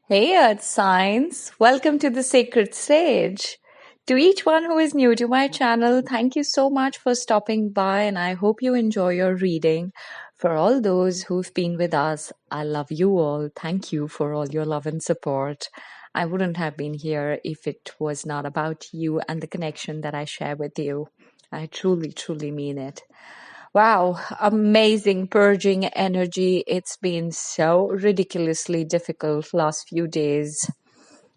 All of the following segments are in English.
Hey, Earth Signs! Welcome to the Sacred Sage. To each one who is new to my channel, thank you so much for stopping by, and I hope you enjoy your reading. For all those who've been with us, I love you all. Thank you for all your love and support. I wouldn't have been here if it was not about you and the connection that I share with you. I truly, truly mean it. Wow, amazing purging energy. It's been so ridiculously difficult last few days.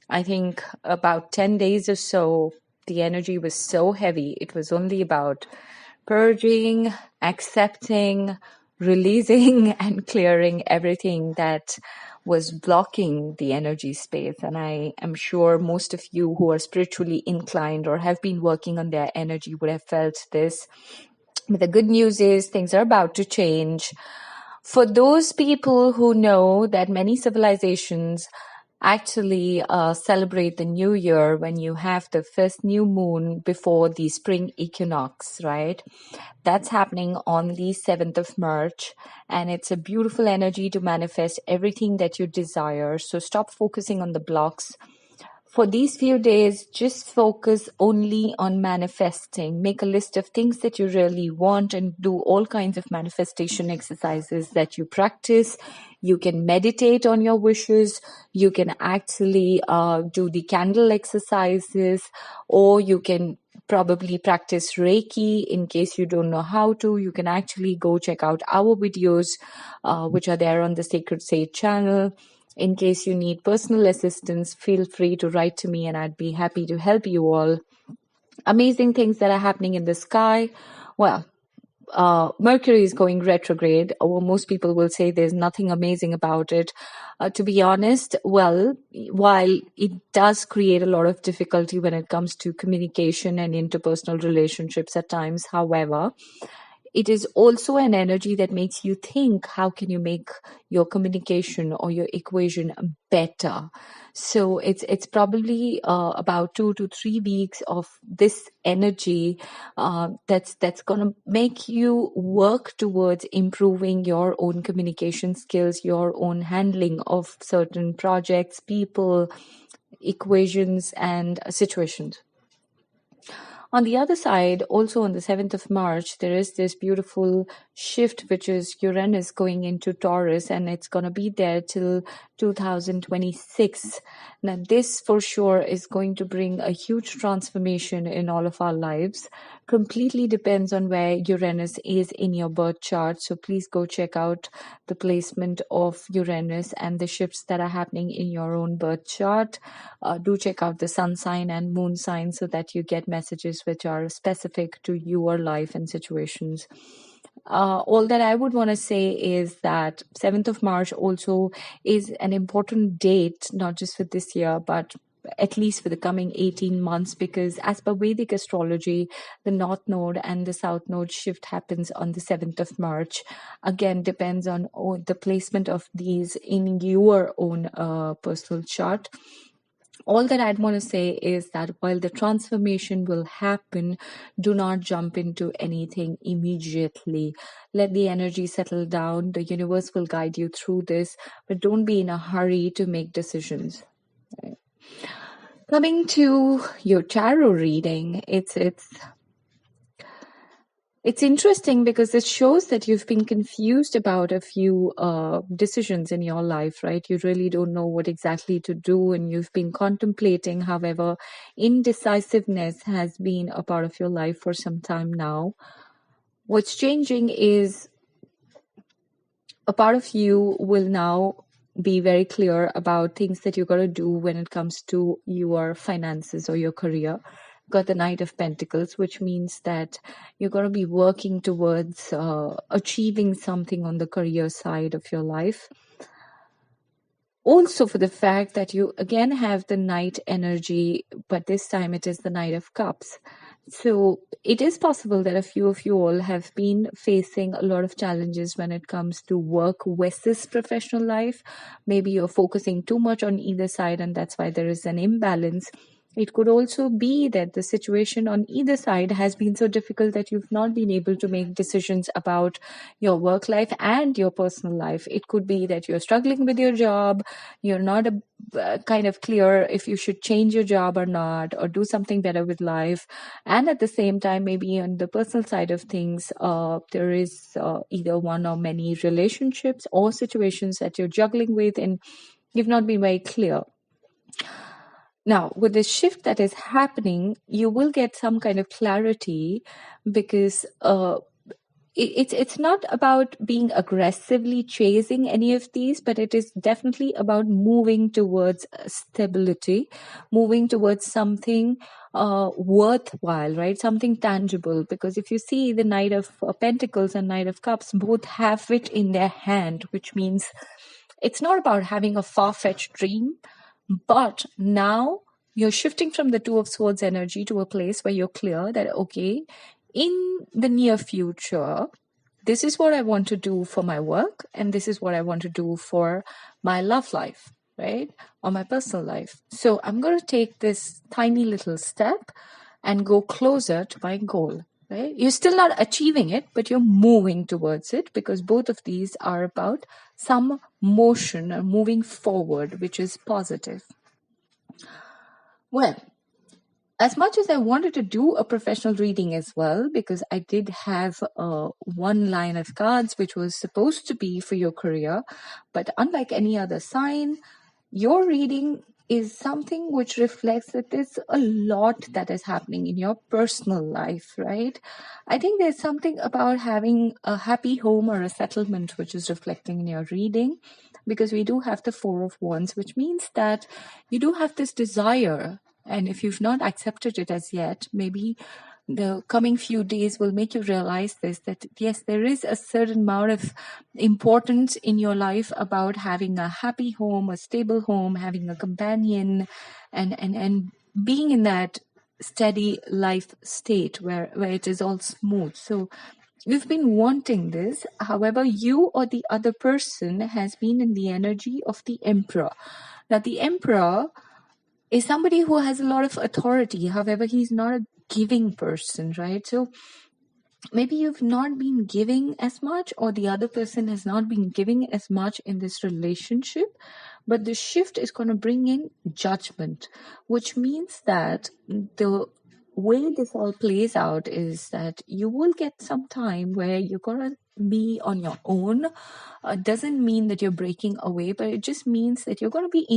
I think about 10 days or so, the energy was so heavy. It was only about purging, accepting, releasing, and clearing everything that was blocking the energy space. And I am sure most of you who are spiritually inclined or have been working on their energy would have felt this. But the good news is things are about to change. For those people who know that many civilizations actually celebrate the new year when you have the first new moon before the spring equinox, right? That's happening on the 7th of March, and it's a beautiful energy to manifest everything that you desire. So stop focusing on the blocks. For these few days, just focus only on manifesting. Make a list of things that you really want and do all kinds of manifestation exercises that you practice. You can meditate on your wishes. You can actually do the candle exercises, or you can probably practice Reiki in case you don't know how to. You can actually go check out our videos, which are there on the Sacred Sage channel. In case you need personal assistance, feel free to write to me and I'd be happy to help you all. Amazing things that are happening in the sky. Well, Mercury is going retrograde, or most people will say there's nothing amazing about it. To be honest, well, while it does create a lot of difficulty when it comes to communication and interpersonal relationships at times, however, it is also an energy that makes you think, how can you make your communication or your equation better? So it's probably about 2 to 3 weeks of this energy that's going to make you work towards improving your own communication skills, your own handling of certain projects, people, equations, and situations. On the other side, also on the 7th of March, there is this beautiful shift, which is Uranus going into Taurus, and it's going to be there till 2026. Now, this for sure is going to bring a huge transformation in all of our lives. Completely depends on where Uranus is in your birth chart. So please go check out the placement of Uranus and the shifts that are happening in your own birth chart. Do check out the sun sign and moon sign so that you get messages which are specific to your life and situations. All that I would want to say is that 7th of March also is an important date, not just for this year, but at least for the coming 18 months, because as per Vedic astrology, the North Node and the South Node shift happens on the 7th of March. Again, depends on the placement of these in your own personal chart. All that I'd want to say is that while the transformation will happen, do not jump into anything immediately. Let the energy settle down. The universe will guide you through this, but don't be in a hurry to make decisions. Coming to your tarot reading, it's interesting because it shows that you've been confused about a few decisions in your life, right? You really don't know what exactly to do, and you've been contemplating. However, indecisiveness has been a part of your life for some time now. What's changing is a part of you will now be very clear about things that you're going to do when it comes to your finances or your career. Got the Knight of Pentacles, which means that you're going to be working towards achieving something on the career side of your life. Also, for the fact that you again have the Knight energy, but this time it is the Knight of Cups. So it is possible that a few of you all have been facing a lot of challenges when it comes to work versus professional life. Maybe you're focusing too much on either side, and that's why there is an imbalance. It could also be that the situation on either side has been so difficult that you've not been able to make decisions about your work life and your personal life. It could be that you're struggling with your job, you're not kind of clear if you should change your job or not, or do something better with life. And at the same time, maybe on the personal side of things, there is either one or many relationships or situations that you're juggling with, and you've not been very clear. Now, with the shift that is happening, you will get some kind of clarity, because it's not about being aggressively chasing any of these, but it is definitely about moving towards stability, moving towards something worthwhile, right? Something tangible. Because if you see the Knight of Pentacles and Knight of Cups, both have it in their hand, which means it's not about having a far-fetched dream, but now you're shifting from the Two of Swords energy to a place where you're clear that, okay, in the near future, this is what I want to do for my work, and this is what I want to do for my love life, right? Or my personal life. So I'm going to take this tiny little step and go closer to my goal, right? You're still not achieving it, but you're moving towards it, because both of these are about some motion or moving forward, which is positive. Well, as much as I wanted to do a professional reading as well, because I did have one line of cards which was supposed to be for your career, but unlike any other sign, your reading is something which reflects that there's a lot that is happening in your personal life, right? I think there's something about having a happy home or a settlement which is reflecting in your reading, because we do have the Four of Wands, which means that you do have this desire. And if you've not accepted it as yet, maybe the coming few days will make you realize this, that yes, there is a certain amount of importance in your life about having a happy home, a stable home, having a companion, and being in that steady life state where it is all smooth. So you've been wanting this. However, you or the other person has been in the energy of the Emperor. Now, the Emperor is somebody who has a lot of authority. However, he's not a giving person, right? So maybe you've not been giving as much, or the other person has not been giving as much in this relationship. But the shift is going to bring in judgment, which means that the way this all plays out is that you will get some time where you're going to be on your own. Doesn't mean that you're breaking away, but it just means that you're going to be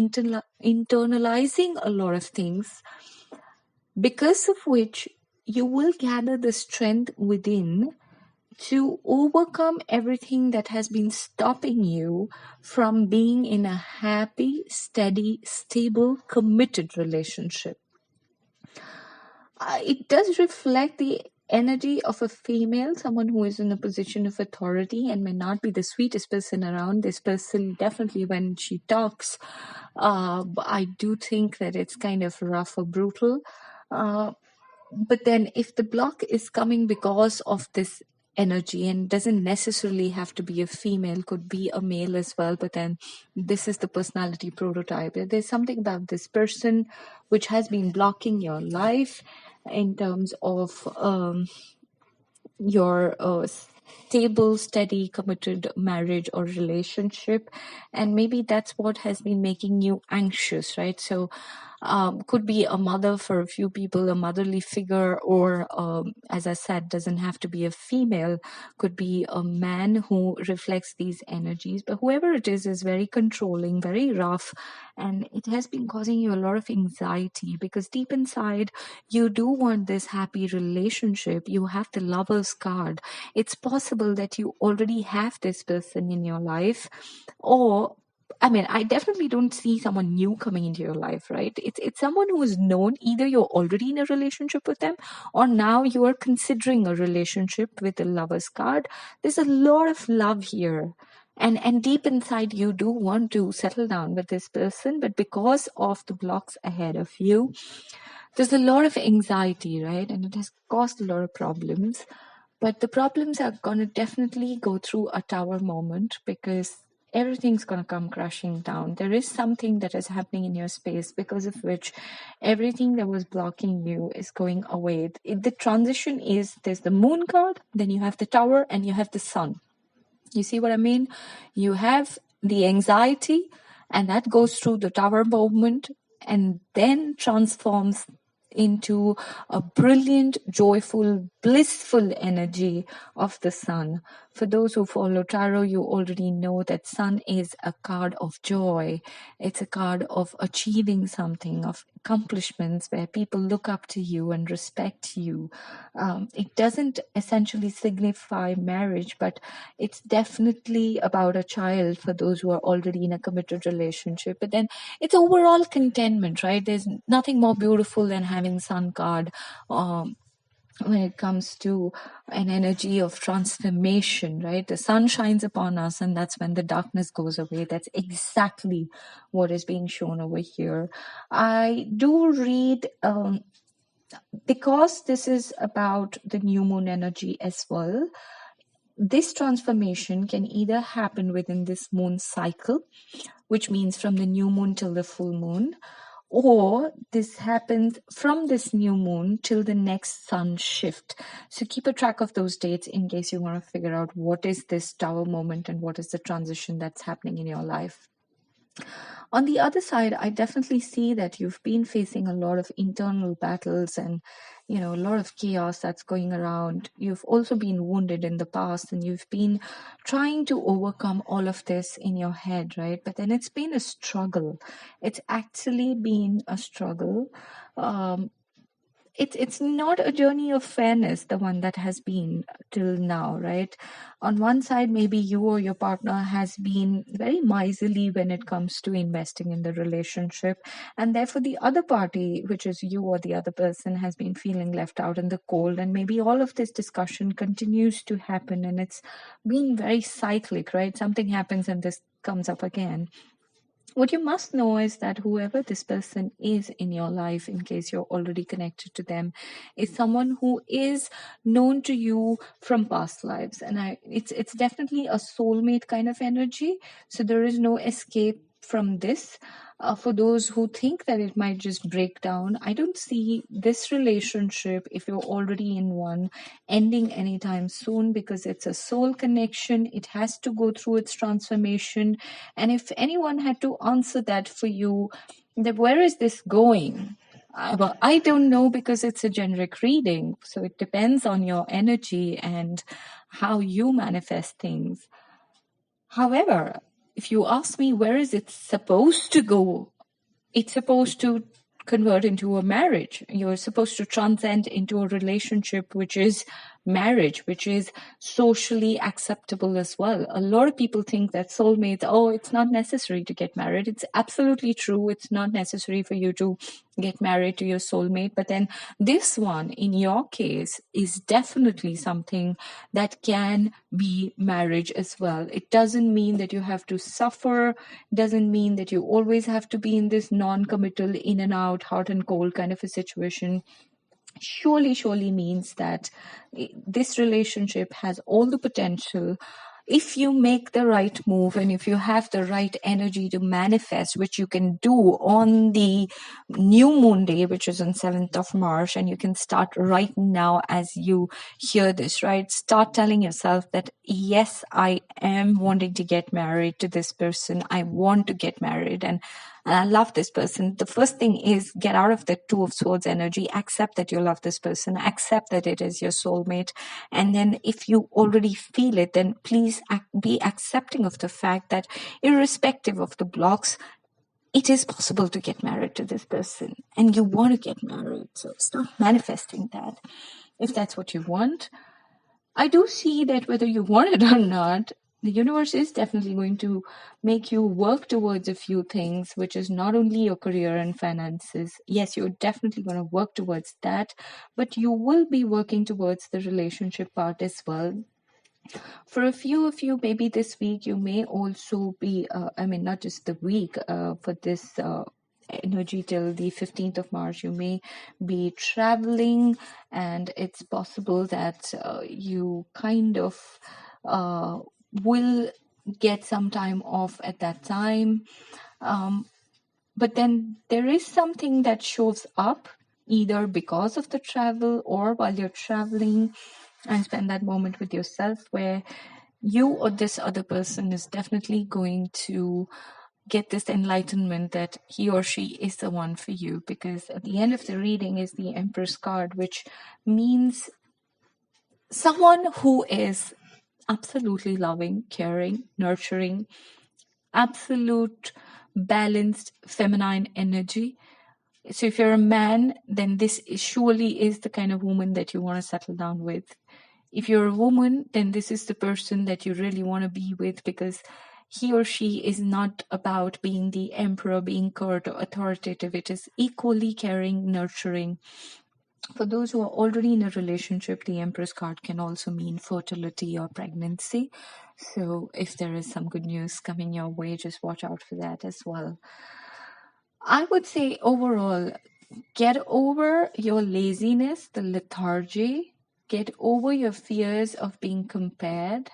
internalizing a lot of things, because of which you will gather the strength within to overcome everything that has been stopping you from being in a happy, steady, stable, committed relationship. It does reflect the energy of a female, someone who is in a position of authority and may not be the sweetest person around. This person, definitely when she talks, I do think that it's kind of rough or brutal. But then if the block is coming because of this energy, and doesn't necessarily have to be a female, could be a male as well, but then this is the personality prototype. There's something about this person which has been blocking your life in terms of your stable, steady, committed marriage or relationship, and maybe that's what has been making you anxious, right? So could be a mother for a few people, a motherly figure, or as I said, doesn't have to be a female, could be a man who reflects these energies. But whoever it is very controlling, very rough, and it has been causing you a lot of anxiety, because deep inside you do want this happy relationship. You have the Lover's card. It's possible that you already have this person in your life, or I definitely don't see someone new coming into your life, right? It's someone who is known. Either you're already in a relationship with them, or now you are considering a relationship with the Lover's card. There's a lot of love here. And deep inside, you do want to settle down with this person, but because of the blocks ahead of you, there's a lot of anxiety, right? And it has caused a lot of problems. But the problems are going to definitely go through a tower moment, because everything's going to come crashing down. There is something that is happening in your space because of which everything that was blocking you is going away. The transition is, there's the moon card, then you have the tower, and you have the sun. You see what I mean? You have the anxiety, and that goes through the tower movement and then transforms into a brilliant, joyful, blissful energy of the sun. For those who follow tarot, you already know that sun is a card of joy. It's a card of achieving something, of accomplishments where people look up to you and respect you. It doesn't essentially signify marriage, but it's definitely about a child for those who are already in a committed relationship. But then it's overall contentment, right? There's nothing more beautiful than having sun card. When it comes to an energy of transformation, right? The sun shines upon us, and that's when the darkness goes away. That's exactly what is being shown over here. I do read, because this is about the new moon energy as well, this transformation can either happen within this moon cycle, which means from the new moon till the full moon, or this happens from this new moon till the next sun shift. So keep a track of those dates in case you want to figure out what is this tower moment and what is the transition that's happening in your life. On the other side, I definitely see that you've been facing a lot of internal battles and, a lot of chaos that's going around. You've also been wounded in the past, and you've been trying to overcome all of this in your head, right? But then it's been a struggle. It's actually been a struggle. It's not a journey of fairness, the one that has been till now, right? On one side, maybe you or your partner has been very miserly when it comes to investing in the relationship, and therefore the other party, which is you or the other person, has been feeling left out in the cold, and maybe all of this discussion continues to happen, and it's been very cyclic, right? Something happens and this comes up again. What you must know is that whoever this person is in your life, in case you're already connected to them, is someone who is known to you from past lives. And it's definitely a soulmate kind of energy. So there is no escape from this. For those who think that it might just break down, I don't see this relationship, if you're already in one, ending anytime soon, because it's a soul connection. It has to go through its transformation. And if anyone had to answer that for you, that where is this going? Well, I don't know, because it's a generic reading. So it depends on your energy and how you manifest things. However, if you ask me where is it supposed to go, it's supposed to convert into a marriage. You're supposed to transcend into a relationship which is marriage, which is socially acceptable as well. A lot of people think that soulmates, it's not necessary to get married. It's absolutely true. It's not necessary for you to get married to your soulmate. But then this one, in your case, is definitely something that can be marriage as well. It doesn't mean that you have to suffer. Doesn't mean that you always have to be in this non-committal, in and out, hot and cold kind of a situation. Surely means that this relationship has all the potential, if you make the right move and if you have the right energy to manifest, which you can do on the new moon day, which is on 7th of March, and you can start right now as you hear this, right? Start telling yourself that, yes, I am wanting to get married to this person. I want to get married, and I love this person. The first thing is get out of the Two of Swords energy. Accept that you love this person. Accept that it is your soulmate. And then if you already feel it, then please be accepting of the fact that irrespective of the blocks, it is possible to get married to this person. And you want to get married. So start manifesting that if that's what you want. I do see that whether you want it or not, the universe is definitely going to make you work towards a few things, which is not only your career and finances. Yes, you're definitely going to work towards that, but you will be working towards the relationship part as well. For a few of you, maybe this week, you may also be, not just the week, for this energy till the 15th of March, you may be traveling, and it's possible that you kind of will get some time off at that time. But then there is something that shows up either because of the travel or while you're traveling, and spend that moment with yourself where you or this other person is definitely going to get this enlightenment that he or she is the one for you. Because at the end of the reading is the Empress card, which means someone who is absolutely loving, caring, nurturing, absolute balanced feminine energy. So if you're a man, then this surely is the kind of woman that you want to settle down with. If you're a woman, then this is the person that you really want to be with, because he or she is not about being the emperor, being curt or authoritative. It is equally caring, nurturing. For those who are already in a relationship, the Empress card can also mean fertility or pregnancy. So if there is some good news coming your way, just watch out for that as well. I would say overall, get over your laziness, the lethargy, get over your fears of being compared,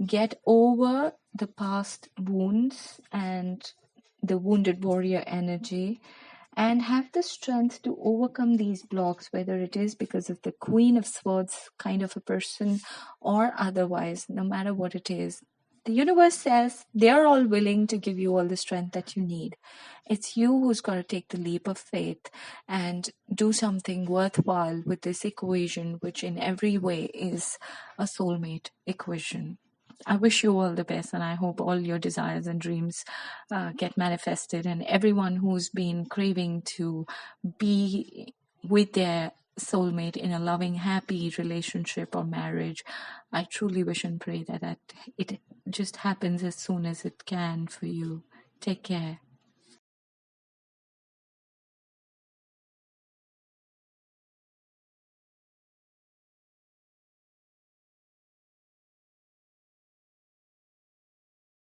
get over the past wounds and the wounded warrior energy, and have the strength to overcome these blocks, whether it is because of the Queen of Swords kind of a person or otherwise. No matter what it is, the universe says they're all willing to give you all the strength that you need. It's you who's got to take the leap of faith and do something worthwhile with this equation, which in every way is a soulmate equation. I wish you all the best, and I hope all your desires and dreams get manifested. And everyone who's been craving to be with their soulmate in a loving, happy relationship or marriage, I truly wish and pray that it just happens as soon as it can for you. Take care.